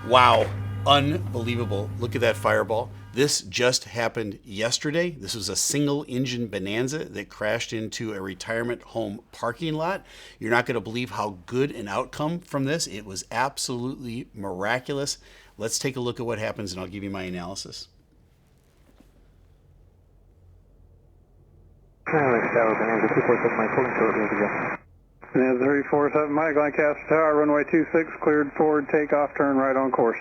Wow, unbelievable. Look at that fireball. This just happened yesterday. This was a single engine Bonanza that crashed into a retirement home parking lot. You're not going to believe how good an outcome from this. It was absolutely miraculous. Let's take a look at what happens and I'll give you my analysis. Bonanza 247 Mike, pulling short, ready to go. Bonanza 347 Mike, Lancaster Tower, runway 26, cleared forward, takeoff, turn right on course.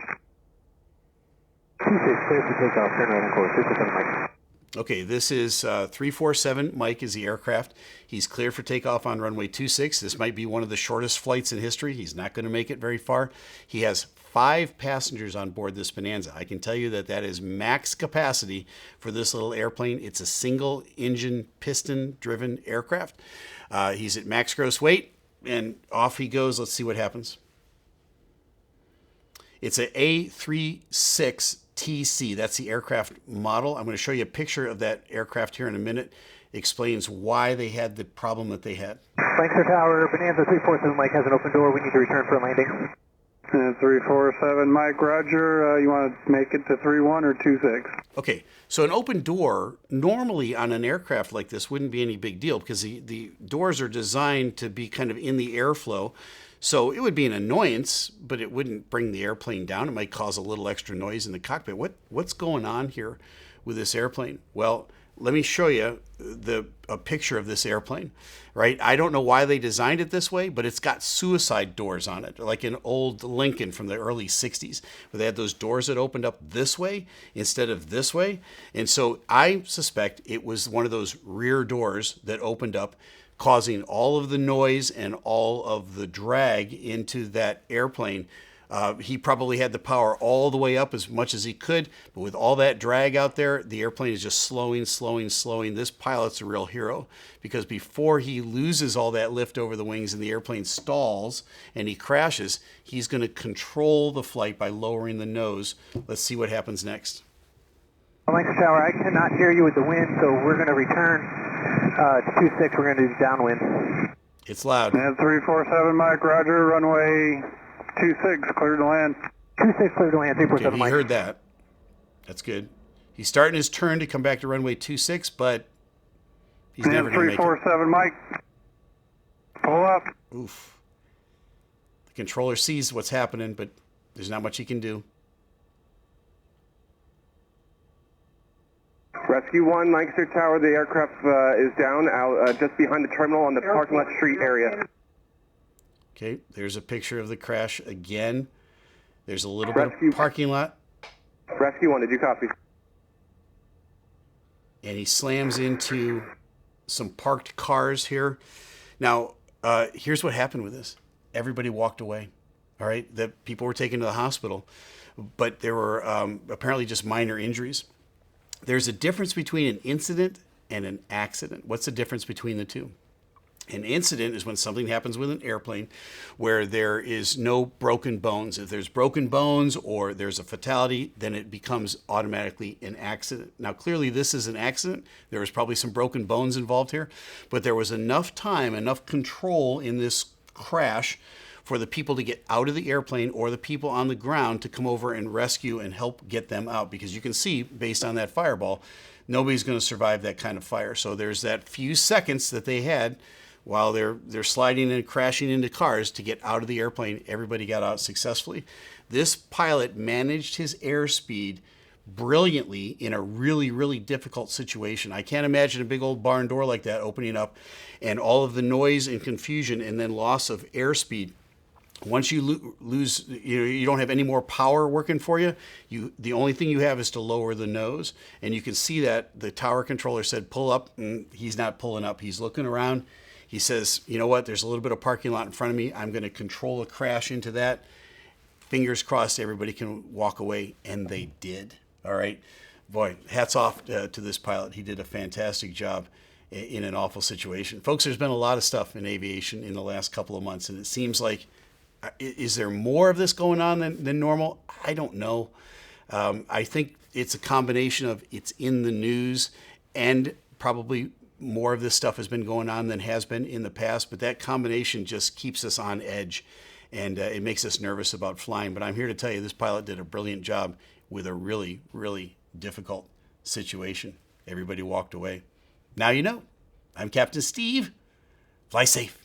26, cleared for takeoff, turn right on course, 347 Mike. Okay, this is 347 Mike is the aircraft. He's cleared for takeoff on runway 26. This might be one of the shortest flights in history. He's not going to make it very far. He has 5 passengers on board this Bonanza. I can tell you that that is max capacity for this little airplane. It's a single engine piston driven aircraft. He's at max gross weight and off he goes. Let's see what happens. It's a A36TC. That's the aircraft model. I'm going to show you a picture of that aircraft here in a minute. It explains why they had the problem that they had. Lancaster Tower, Bonanza 347 Mike has an open door. We need to return for a landing. 347 Mike, Roger. You want to make it to 31 or 26? Okay, so an open door normally on an aircraft like this wouldn't be any big deal because the doors are designed to be kind of in the airflow. So it would be an annoyance, but it wouldn't bring the airplane down. It might cause a little extra noise in the cockpit. What's going on here with this airplane? Well, let me show you a picture of this airplane, right? I don't know why they designed it this way, but it's got suicide doors on it, like an old Lincoln from the early 60s, where they had those doors that opened up this way instead of this way. And so I suspect it was one of those rear doors that opened up, causing all of the noise and all of the drag into that airplane. He probably had the power all the way up as much as he could, but with all that drag out there, the airplane is just slowing. This pilot's a real hero because before he loses all that lift over the wings and the airplane stalls and he crashes, he's going to control the flight by lowering the nose. Let's see what happens next. Lancaster Tower, I cannot hear you with the wind, so we're going to return to 26. We're going to do downwind. It's loud. 347 Mike, Roger. Runway 26, cleared to land. 26, cleared to land. 347 Okay, he Mike. heard that. That's good. He's starting his turn to come back to runway 26, but he's never going to make it. 347 Mike, pull up. Oof. The controller sees what's happening, but there's not much he can do. Rescue 1, Lancaster Tower, the aircraft is down out just behind the terminal on the parking lot street area. Okay, there's a picture of the crash again. There's a little bit of parking lot. Rescue 1, did you copy? And he slams into some parked cars here. Now, here's what happened with this. Everybody walked away, all right? The people were taken to the hospital, but there were apparently just minor injuries. There's a difference between an incident and an accident. What's the difference between the two? An incident is when something happens with an airplane where there is no broken bones. If there's broken bones or there's a fatality, then it becomes automatically an accident. Now, clearly this is an accident. There was probably some broken bones involved here, but there was enough time, enough control in this crash for the people to get out of the airplane or the people on the ground to come over and rescue and help get them out. Because you can see, based on that fireball, nobody's going to survive that kind of fire. So there's that few seconds that they had while they're sliding and crashing into cars to get out of the airplane. Everybody got out successfully. This pilot managed his airspeed brilliantly in a really, really difficult situation. I can't imagine a big old barn door like that opening up and all of the noise and confusion and then loss of airspeed. Once you lose, you don't have any more power working for you. The only thing you have is to lower the nose. And you can see that the tower controller said, pull up, and he's not pulling up. He's looking around. He says, you know what, there's a little bit of parking lot in front of me. I'm going to control a crash into that. Fingers crossed everybody can walk away, and they did. All right. Boy, hats off to this pilot. He did a fantastic job in an awful situation. Folks, there's been a lot of stuff in aviation in the last couple of months, and it seems like, is there more of this going on than normal? I don't know. I think it's a combination of it's in the news and probably more of this stuff has been going on than has been in the past, but that combination just keeps us on edge. and it makes us nervous about flying. But I'm here to tell you this pilot did a brilliant job with a really, really difficult situation. Everybody walked away. Now you know. I'm Captain Steeeve. Fly safe.